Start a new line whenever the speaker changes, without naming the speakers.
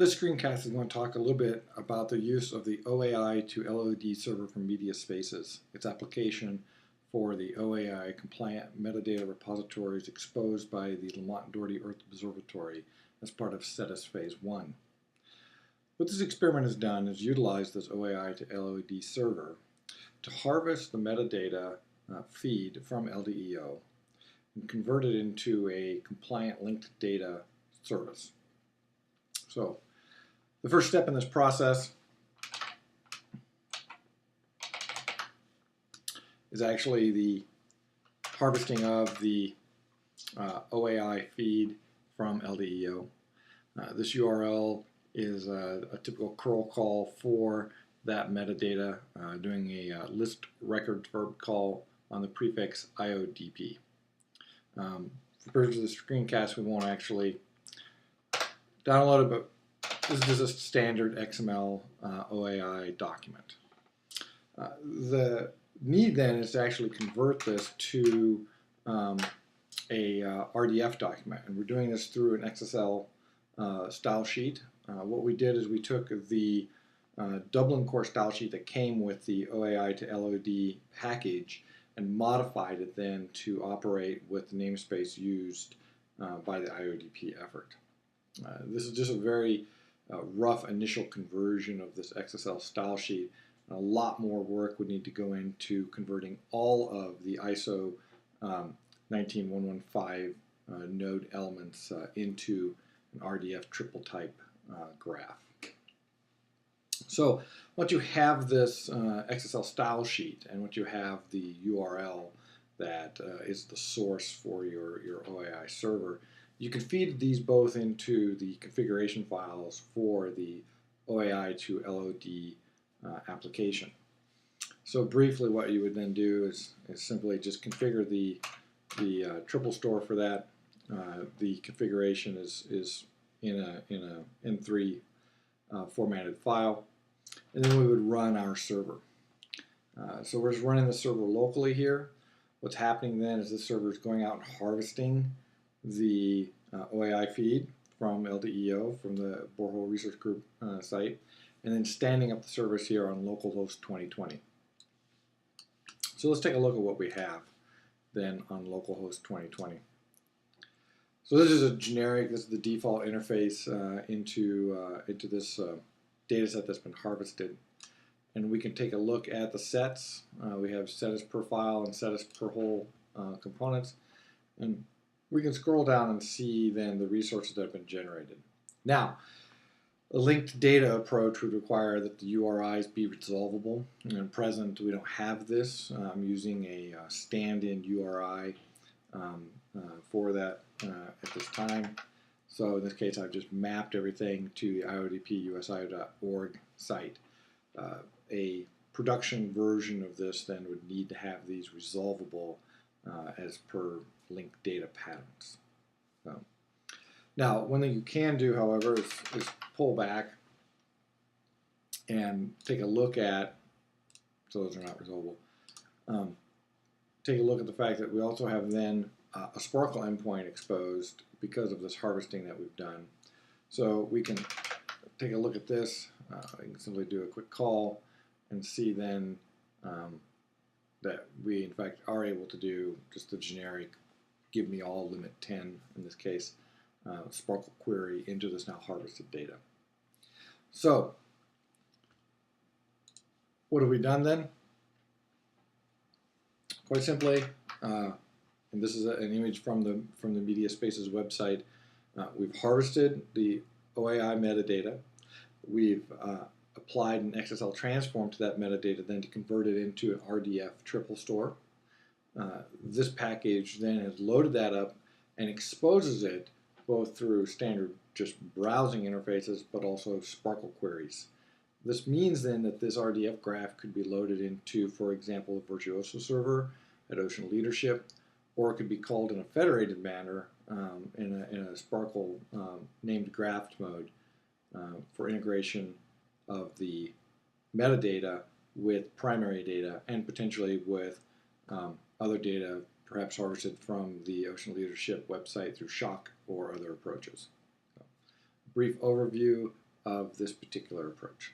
This screencast is going to talk a little bit about the use of the oai2lod server for media spaces, its application for the OAI compliant metadata repositories exposed by the Lamont Doherty Earth Observatory as part of SETIS Phase 1. What this experiment has done is utilize this oai2lod server to harvest the metadata feed from LDEO and convert it into a compliant linked data service. So, the first step in this process is actually the harvesting of the OAI feed from LDEO. This URL is a typical curl call for that metadata, doing a list record verb call on the prefix IODP. For purposes of the screencast, we won't actually download it, but this is just a standard XML OAI document. The need then is to actually convert this to a RDF document, and we're doing this through an XSL style sheet. What we did is we took the Dublin core style sheet that came with the oai2lod package and modified it then to operate with the namespace used by the IODP effort. This is just a very rough initial conversion of this XSL style sheet. A lot more work would need to go into converting all of the ISO 19115 node elements into an RDF triple type graph. So once you have this XSL style sheet and once you have the URL that is the source for your OAI server, you can feed these both into the configuration files for the oai2lod application. So briefly, what you would then do is simply just configure the triple store for that. The configuration is in a M3 formatted file, and then we would run our server. So we're just running the server locally here. What's happening then is this server is going out and harvesting the OAI feed from LDEO, from the Borehole Research Group site, and then standing up the service here on localhost 2020. So let's take a look at what we have then on localhost 2020. So this is a generic, this is the default interface into this data set that's been harvested. And we can take a look at the sets. We have setis per file and setis per whole components. And we can scroll down and see then the resources that have been generated. Now, a linked data approach would require that the URIs be resolvable. And at present, we don't have this. I'm using a stand-in URI for that at this time. So in this case, I've just mapped everything to the iodp.usio.org site. A production version of this then would need to have these resolvable as per linked data patterns. Now, one thing you can do, however, is pull back and take a look at, so those are not resolvable, take a look at the fact that we also have then a Sparkle endpoint exposed because of this harvesting that we've done. So we can take a look at this. I can simply do a quick call and see then that we in fact are able to do just the generic give me all limit 10 in this case Sparkle query into this now harvested data. So what have we done then? Quite simply, and this is an image from the Media Spaces website. We've harvested the OAI metadata. We've applied an XSL transform to that metadata then to convert it into an RDF triple store. This package then has loaded that up and exposes it both through standard just browsing interfaces but also Sparkle queries. This means then that this RDF graph could be loaded into, for example, a Virtuoso server at Ocean Leadership, or it could be called in a federated manner in a Sparkle named graph mode for integration of the metadata with primary data and potentially with other data perhaps harvested from the Ocean Leadership website through Shock or other approaches. So, brief overview of this particular approach.